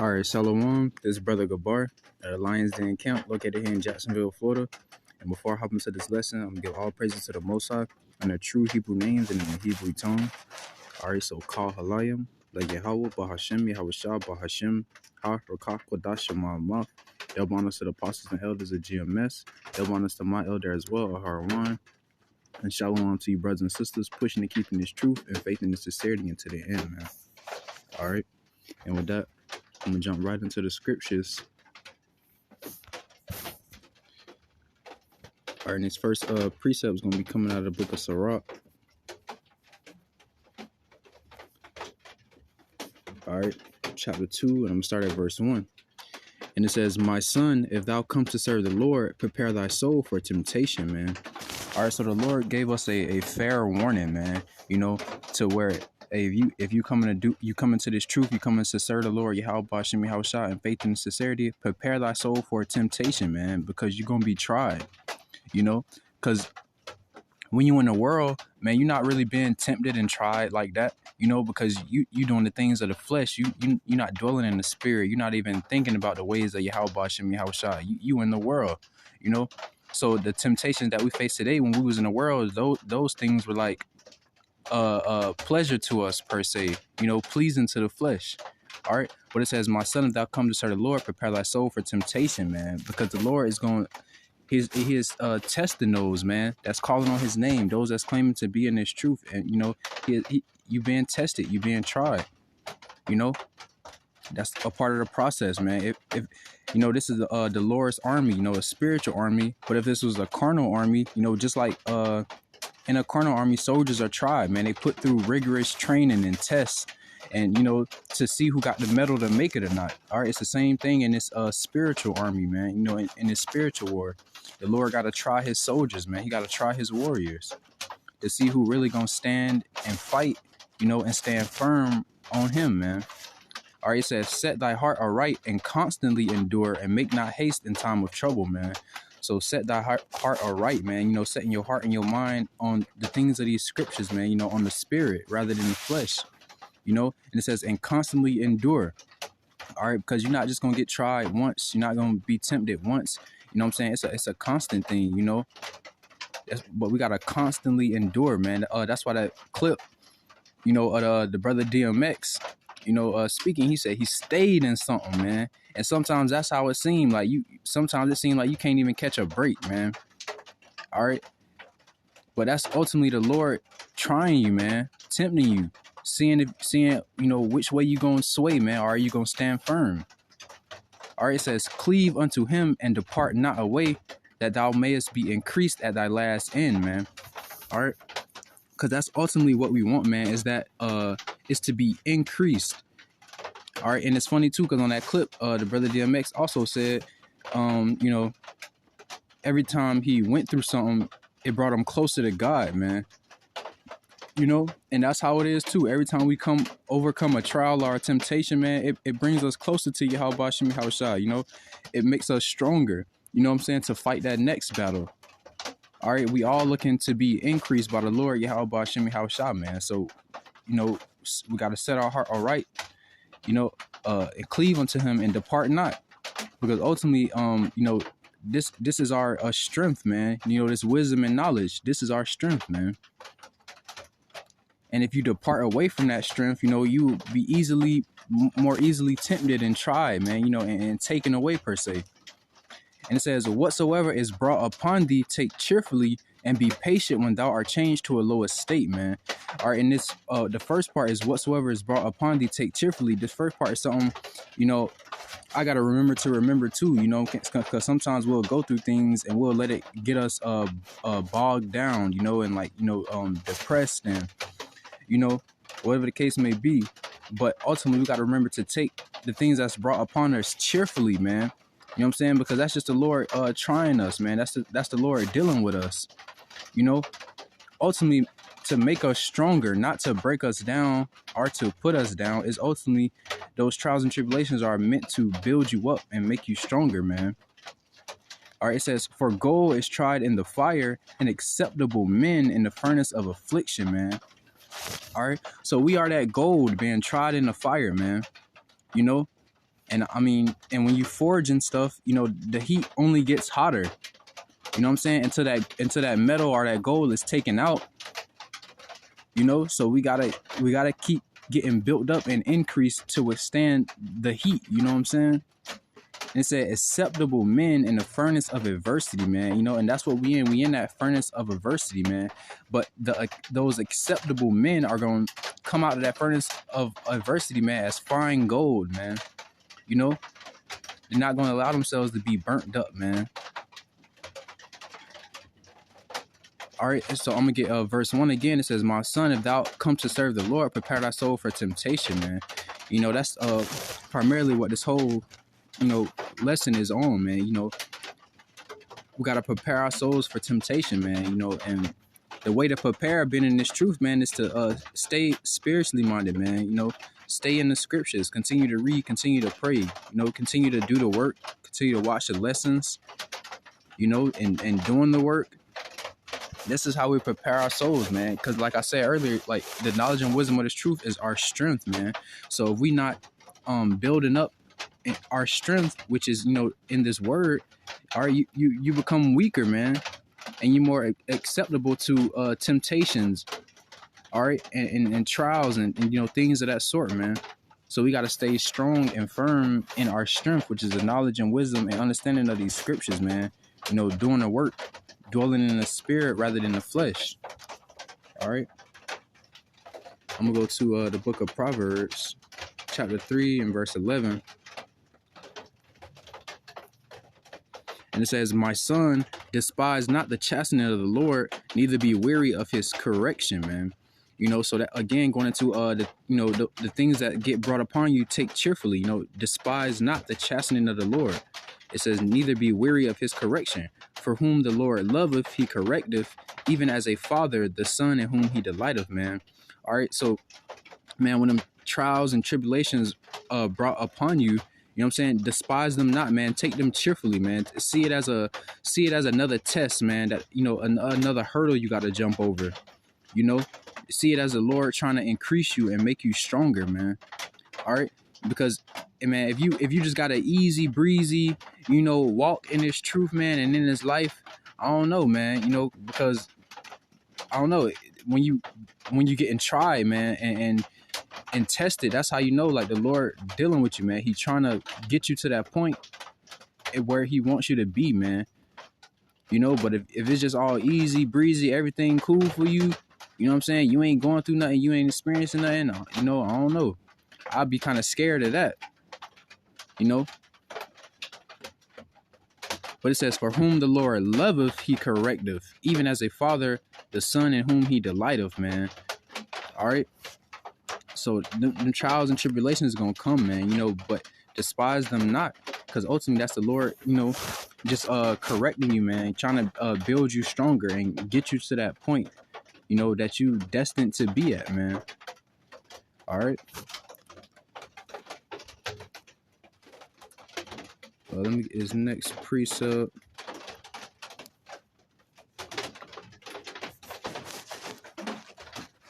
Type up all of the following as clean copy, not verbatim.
All right, Shalom. This is Brother Gabar at Lions Den Camp, located here in Jacksonville, Florida. And before I hop into this lesson, I'm going to give all praises to the Most High and their true Hebrew names and in the Hebrew tongue. All right, so Kal Halayim, Yahweh, Bahashem, Yahushua, Bahashem, Ha, Rakah, Kodash, Ma'amah. Double honors to the apostles and elders of GMS. Double honors to my elder as well, Aharawan. And shalom to you, brothers and sisters, pushing and keeping this truth and faith in this sincerity into the end, man. All right, and with that, I'm going to jump right into the scriptures. All right, and this first precept is going to be coming out of the book of Sirach. All right, chapter 2, and I'm going to start at verse 1. And it says, "My son, if thou come to serve the Lord, prepare thy soul for temptation," man. All right, so the Lord gave us a fair warning, man, you know, to where if you come into this truth, you come in to serve the Lord, Yahweh, Hashem, Yahushua, and faith and sincerity, prepare thy soul for temptation, man, because you're going to be tried, you know, because when you're in the world, man, you're not really being tempted and tried like that, you know, because you doing the things of the flesh. You're not dwelling in the spirit. You're not even thinking about the ways of Yahweh, Hashem, Yahushua. You in the world, you know. So the temptations that we face today, when we was in the world, those things were like pleasure to us per se, you know, pleasing to the flesh. All right, but it says, "My son, if thou come to serve the Lord, prepare thy soul for temptation," man, because the Lord is going. He is testing those, man, that's calling on his name, those that's claiming to be in this truth, and you know, you being tested, you being tried, you know. That's a part of the process, man. If you know, this is the Lord's army, you know, a spiritual army. But if this was a carnal army, you know, just like in a carnal army, soldiers are tried, man. They put through rigorous training and tests, and you know, to see who got the medal to make it or not. All right, it's the same thing in this spiritual army, man. You know, in this spiritual war, the Lord got to try his soldiers, man. He got to try his warriors to see who really gonna stand and fight, you know, and stand firm on him, man. All right, it says, "Set thy heart aright and constantly endure, and make not haste in time of trouble," man. So set thy heart aright, man. You know, setting your heart and your mind on the things of these scriptures, man, you know, on the spirit rather than the flesh, you know. And it says, "and constantly endure." All right, because you're not just going to get tried once. You're not going to be tempted once. You know what I'm saying? It's a constant thing, you know. But we got to constantly endure, man. That's why that clip, you know, the brother DMX, you know, speaking, he said he stayed in something, man. And sometimes that's how it seemed. Like sometimes it seemed like you can't even catch a break, man. All right. But that's ultimately the Lord trying you, man, tempting you, seeing, you know, which way you going to sway, man. Or are you going to stand firm? All right. It says, "Cleave unto him and depart not away, that thou mayest be increased at thy last end," man. All right. Because that's ultimately what we want, man, is that is to be increased. All right, and it's funny too, because on that clip, the brother DMX also said, you know, every time he went through something, it brought him closer to God, man. You know, and that's how it is too. Every time we overcome a trial or a temptation, man, it brings us closer to Yahweh Hashem Yahushua. You know, it makes us stronger. You know what I'm saying, to fight that next battle. All right, we all looking to be increased by the Lord Yahweh Hashem Yahushua, man. So, you know, we got to set our heart all right, you know, and cleave unto him and depart not, because ultimately, you know, this is our strength, man. You know, this wisdom and knowledge, this is our strength, man. And if you depart away from that strength, you know, you will be more easily tempted and tried, man, you know, and taken away per se. And it says, "Whatsoever is brought upon thee, take cheerfully, and be patient when thou art changed to a lower state," man. All right, and this, the first part is, "Whatsoever is brought upon thee, take cheerfully." This first part is something, you know, I got to remember too, you know, because sometimes we'll go through things and we'll let it get us bogged down, you know, and like, you know, depressed and, you know, whatever the case may be. But ultimately, we got to remember to take the things that's brought upon us cheerfully, man. You know what I'm saying? Because that's just the Lord trying us, man. That's the Lord dealing with us, you know, ultimately to make us stronger, not to break us down or to put us down. Is ultimately those trials and tribulations are meant to build you up and make you stronger, man. All right, it says, "For gold is tried in the fire, and acceptable men in the furnace of affliction," man. All right, so we are that gold being tried in the fire, man. You know, And I mean, and when you forge and stuff, you know, the heat only gets hotter. You know what I'm saying? Until that metal or that gold is taken out. You know, so we gotta keep getting built up and increased to withstand the heat. You know what I'm saying? And it said acceptable men in the furnace of adversity, man. You know, and that's what we in. We in that furnace of adversity, man. But those acceptable men are going to come out of that furnace of adversity, man, as fine gold, man. You know, they're not going to allow themselves to be burnt up, man. All right, so I'm going to get verse 1 again. It says, my son, if thou come to serve the Lord, prepare thy soul for temptation, man. You know, that's primarily what this whole, you know, lesson is on, man. You know, we got to prepare our souls for temptation, man. You know, and the way to prepare being in this truth, man, is to stay spiritually minded, man. You know, stay in the scriptures, continue to read, continue to pray, you know, continue to do the work, continue to watch the lessons, you know, and doing the work. This is how we prepare our souls, man. Because like I said earlier, like the knowledge and wisdom of this truth is our strength, man. So if we not building up our strength, which is, you know, in this word, all right, you become weaker, man, and you're more acceptable to temptations, all right, and trials and you know, things of that sort, man. So we got to stay strong and firm in our strength, which is the knowledge and wisdom and understanding of these scriptures, man. You know, doing the work, dwelling in the spirit rather than the flesh. All right. I'm going to go to the book of Proverbs, chapter 3 and verse 11. And it says, my son, despise not the chastening of the Lord, neither be weary of his correction, man. You know, so that again, going into the, you know, the things that get brought upon you, take cheerfully, you know, despise not the chastening of the Lord. It says, neither be weary of his correction. For whom the Lord loveth, he correcteth, even as a father, the son in whom he delighteth, man. All right. So, man, when them trials and tribulations brought upon you, you know what I'm saying, despise them not, man. Take them cheerfully, man. See it as another test, man, that, you know, another hurdle you got to jump over, you know. See it as the Lord trying to increase you and make you stronger, man. All right. Because, man, if you just got an easy breezy, you know, walk in this truth, man, and in this life, I don't know, man, you know, because I don't know, when you getting tried, man, and tested, that's how you know, like, the Lord dealing with you, man. He trying to get you to that point where he wants you to be, man. You know, but if it's just all easy breezy, everything cool for you, you know what I'm saying, you ain't going through nothing, you ain't experiencing nothing, you know, I don't know. I'd be kind of scared of that, you know. But it says, for whom the Lord loveth, he correcteth, even as a father, the son in whom he delighteth, man. All right. So them trials and tribulations are going to come, man, you know, but despise them not, because ultimately that's the Lord, you know, just correcting you, man, trying to build you stronger and get you to that point, you know, that you destined to be at, man. All right. Let me get his next precept.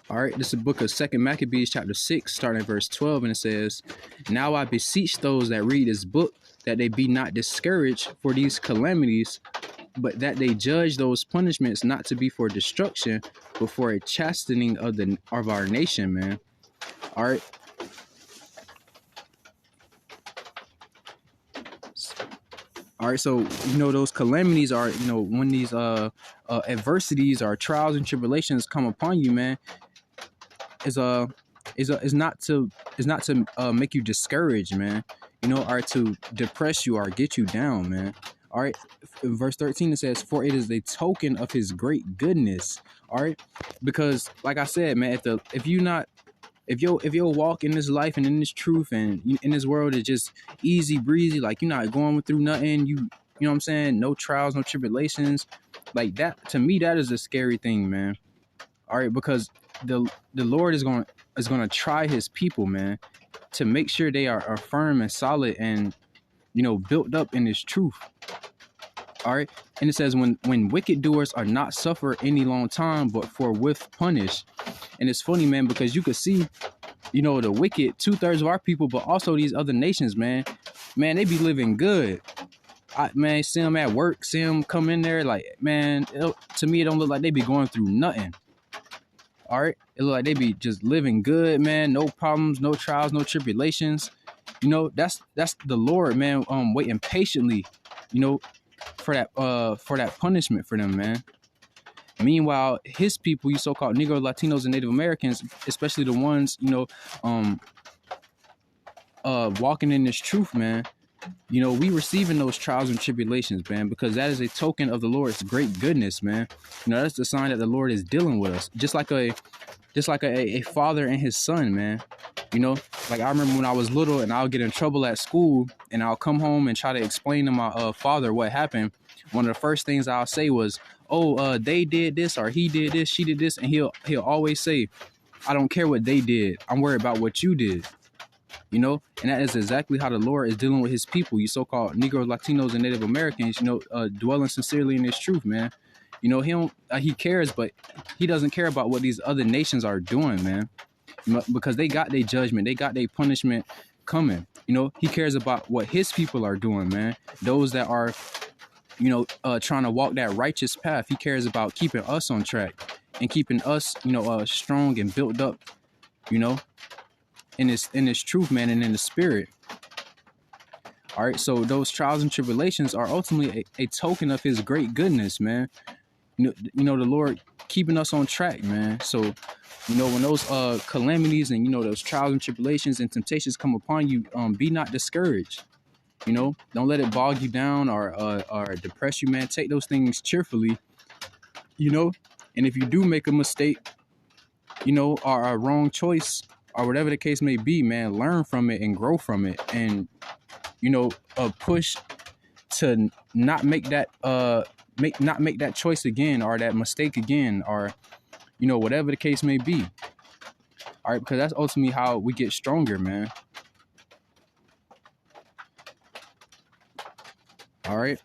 All right, this is the book of 2 Maccabees, chapter 6, starting at verse 12, and it says, now I beseech those that read this book that they be not discouraged for these calamities, but that they judge those punishments not to be for destruction, but for a chastening of our nation, man. All right. All right, so, you know, those calamities are, you know, when these adversities or trials and tribulations come upon you, man, is not to make you discouraged, man, you know, or to depress you or get you down, man. All right, in verse 13 it says, for it is a token of his great goodness. All right, because like I said, man, if your walk in this life and in this truth and in this world is just easy breezy, like you're not going through nothing, you know what I'm saying, no trials, no tribulations, like that, to me, that is a scary thing, man. All right, because the Lord is going to try his people, man, to make sure they are firm and solid and, you know, built up in this truth. All right, and it says, when wicked doers are not suffer any long time, but forthwith punished. And it's funny, man, because you could see, you know, the wicked, 2/3 of our people, but also these other nations, man, man, they be living good. Man, see them at work, see them come in there, like, man, to me, it don't look like they be going through nothing. All right, it look like they be just living good, man. No problems, no trials, no tribulations. You know, that's the Lord, man. Waiting patiently, you know, for that punishment for them, man. Meanwhile, his people, you so-called Negro, Latinos, and Native Americans, especially the ones, you know, walking in this truth, man. You know, we receiving those trials and tribulations, man, because that is a token of the Lord's great goodness, man. You know, that's the sign that the Lord is dealing with us, just like a father and his son, man. You know, like I remember when I was little and I'll get in trouble at school and I'll come home and try to explain to my father what happened. One of the first things I'll say was, "Oh, they did this, or he did this, she did this," and he'll always say, "I don't care what they did. I'm worried about what you did." You know, and that is exactly how the Lord is dealing with his people, you so-called Negroes, Latinos, and Native Americans, you know, dwelling sincerely in his truth, man. You know, he cares, but he doesn't care about what these other nations are doing, man, because they got their judgment, they got their punishment coming. You know, he cares about what his people are doing, man. Those that are, you know, trying to walk that righteous path. He cares about keeping us on track and keeping us, you know, strong and built up, you know, in this truth, man, and in the spirit. All right, so those trials and tribulations are ultimately a token of his great goodness, man. You know, the Lord keeping us on track, man. So, you know, when those calamities and, you know, those trials and tribulations and temptations come upon you, be not discouraged. You know, don't let it bog you down or depress you, man. Take those things cheerfully, you know. And if you do make a mistake, you know, or a wrong choice, or whatever the case may be, man, learn from it and grow from it, and, you know, push to not make that choice again, or that mistake again, or, you know, whatever the case may be. All right, because that's ultimately how we get stronger, man. All right.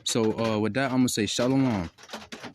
So with that, I'm gonna say shalom.